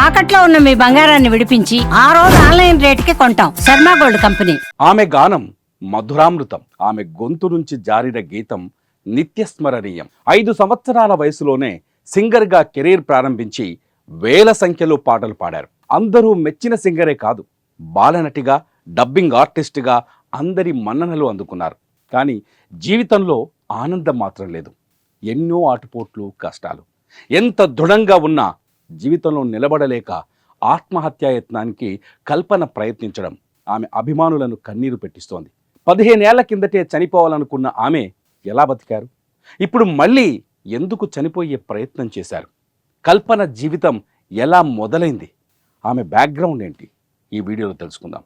తాకట్లో ఉన్న మీ బంగారాన్ని విడిపించి ఆ రోజు ఆన్లైన్ రేటుకి కొంటాం. Sharma gold company. ఆమె గానం మధురామృతం. ఆమె గొంతు నుంచి జారిన గీతం నిత్యస్మరణీయం. 5 సంవత్సరాల వయసులోనే సింగర్గా కెరీర్ ప్రారంభించి వేల సంఖ్యలో పాటలు పాడారు. అందరూ మెచ్చిన సింగరే కాదు, బాలనటిగా, డబ్బింగ్ ఆర్టిస్టుగా అందరి మన్ననలు అందుకున్నారు. కానీ జీవితంలో ఆనందం మాత్రం లేదు. ఎన్నో ఆటుపోట్లు, కష్టాలు. ఎంత దృఢంగా ఉన్నా జీవితంలో నిలబడలేక ఆత్మహత్యాయత్నానికి కల్పన ప్రయత్నించడం ఆమె అభిమానులను కన్నీరు పెట్టిస్తోంది. 15 ఏళ్ల కిందటే చనిపోవాలనుకున్న ఆమె ఎలా బతికారు? ఇప్పుడు మళ్ళీ ఎందుకు చనిపోయే ప్రయత్నం చేశారు? కల్పన జీవితం ఎలా మొదలైంది? ఆమె బ్యాక్గ్రౌండ్ ఏంటి? ఈ వీడియోలో తెలుసుకుందాం.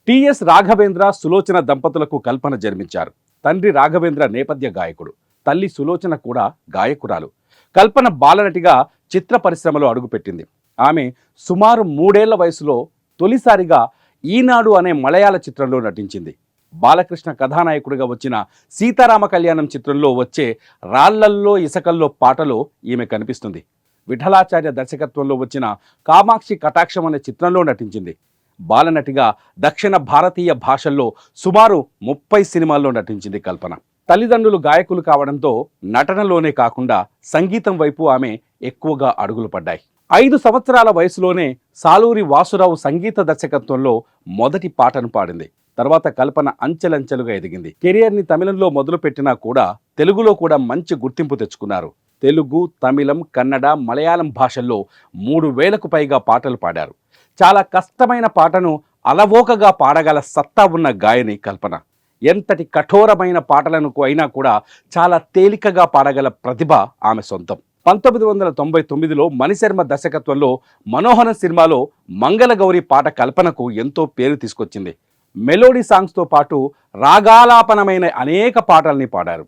టిఎస్ రాఘవేంద్ర, సులోచన దంపతులకు కల్పన జన్మించారు. తండ్రి రాఘవేంద్ర నేపథ్య గాయకుడు, తల్లి సులోచన కూడా గాయకురాలు. కల్పన బాలనటిగా చిత్ర పరిశ్రమలో అడుగుపెట్టింది. ఆమె సుమారు 3 ఏళ్ల వయసులో తొలిసారిగా ఈనాడు అనే మలయాళ చిత్రంలో నటించింది. బాలకృష్ణ కథానాయకుడిగా వచ్చిన సీతారామ కళ్యాణం చిత్రంలో వచ్చే రాళ్లల్లో ఇసకల్లో పాటలో ఈమె కనిపిస్తుంది. విఠలాచార్య దర్శకత్వంలో వచ్చిన కామాక్షి కటాక్షం అనే చిత్రంలో నటించింది. బాలనటిగా దక్షిణ భారతీయ భాషల్లో సుమారు 30 సినిమాల్లో నటించింది కల్పన. తల్లిదండ్రులు గాయకులు కావడంతో నటనలోనే కాకుండా సంగీతం వైపు ఆమె ఎక్కువగా అడుగులు పడ్డాయి. 5 సంవత్సరాల వయసులోనే సాలూరి వాసురావు సంగీత దర్శకత్వంలో మొదటి పాటను పాడింది. తర్వాత కల్పన అంచెలంచెలుగా ఎదిగింది. కెరియర్ని తమిళంలో మొదలుపెట్టినా కూడా తెలుగులో కూడా మంచి గుర్తింపు తెచ్చుకున్నారు. తెలుగు, తమిళం, కన్నడ, మలయాళం భాషల్లో 3000కు పైగా పాటలు పాడారు. చాలా కష్టమైన పాటను అలవోకగా పాడగల సత్తా ఉన్న గాయని కల్పన. ఎంతటి కఠోరమైన పాటలను అయినా కూడా చాలా తేలికగా పాడగల ప్రతిభ ఆమె సొంతం. 1999లో మణిశర్మ దర్శకత్వంలో మనోహరం సినిమాలో మంగళగౌరి పాట కల్పనకు ఎంతో పేరు తీసుకొచ్చింది. మెలోడీ సాంగ్స్తో పాటు రాగాలాపనమైన అనేక పాటల్ని పాడారు.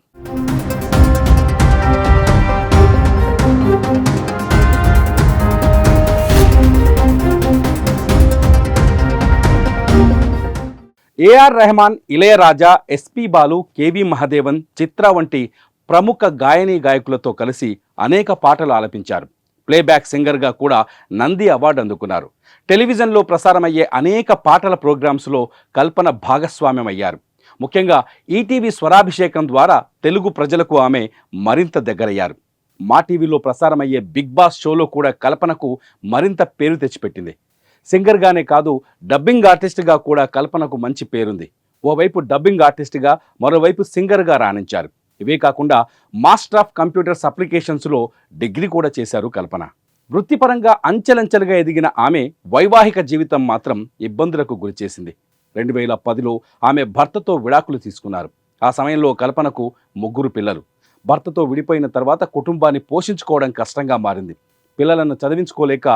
AR Rahman, Ilaiyaraaja, SP Balu, KV Mahadevan, Chitra వంటి ప్రముఖ గాయని గాయకులతో కలిసి అనేక పాటలు ఆలపించారు. ప్లేబ్యాక్ సింగర్గా కూడా నంది అవార్డు అందుకున్నారు. టెలివిజన్లో ప్రసారమయ్యే అనేక పాటల ప్రోగ్రామ్స్లో కల్పన భాగస్వామ్యం అయ్యారు. ముఖ్యంగా ఈటీవీ స్వరాభిషేకం ద్వారా తెలుగు ప్రజలకు ఆమె మరింత దగ్గరయ్యారు. మా టీవీలో ప్రసారమయ్యే బిగ్ బాస్ షోలో కూడా కల్పనకు మరింత పేరు తెచ్చిపెట్టింది. సింగర్గానే కాదు, డబ్బింగ్ ఆర్టిస్ట్గా కూడా కల్పనకు మంచి పేరుంది. ఓవైపు డబ్బింగ్ ఆర్టిస్ట్గా, మరోవైపు సింగర్గా రాణించారు. ఇవే కాకుండా మాస్టర్ ఆఫ్ కంప్యూటర్స్ అప్లికేషన్స్లో డిగ్రీ కూడా చేశారు కల్పన. వృత్తిపరంగా అంచెలంచెలుగా ఎదిగిన ఆమె వైవాహిక జీవితం మాత్రం ఇబ్బందులకు గురిచేసింది. 2010లో ఆమె భర్తతో విడాకులు తీసుకున్నారు. ఆ సమయంలో కల్పనకు 3 పిల్లలు. భర్తతో విడిపోయిన తర్వాత కుటుంబాన్ని పోషించుకోవడం కష్టంగా మారింది. పిల్లలను చదివించుకోలేక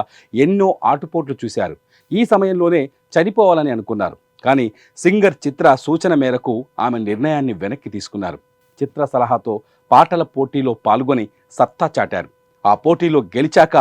ఎన్నో ఆటుపోట్లు చూశారు. ఈ సమయంలోనే చనిపోవాలని అనుకున్నారు. కానీ సింగర్ చిత్ర సూచన మేరకు ఆమె నిర్ణయాన్ని వెనక్కి తీసుకున్నారు. చిత్ర సలహాతో పాటల పోటీలో పాల్గొని సత్తా చాటారు. ఆ పోటీలో గెలిచాక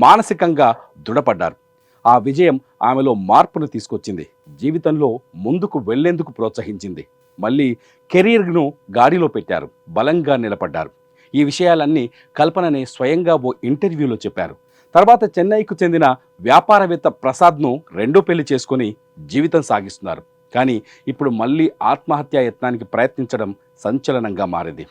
మానసికంగా దృఢపడ్డారు. ఆ విజయం ఆమెలో మార్పును తీసుకొచ్చింది. జీవితంలో ముందుకు వెళ్లేందుకు ప్రోత్సహించింది. మళ్ళీ కెరీర్ను గాడిలో పెట్టారు. బలంగా నిలబడ్డారు. ఈ విషయాలన్నీ కల్పననే స్వయంగా ఓ ఇంటర్వ్యూలో చెప్పారు. తర్వాత చెన్నైకు చెందిన వ్యాపారవేత్త ప్రసాద్ను రెండో పెళ్లి చేసుకుని జీవితం సాగిస్తున్నారు. కానీ ఇప్పుడు మళ్ళీ ఆత్మహత్యా యత్నానికి ప్రయత్నించడం సంచలనంగా మారింది.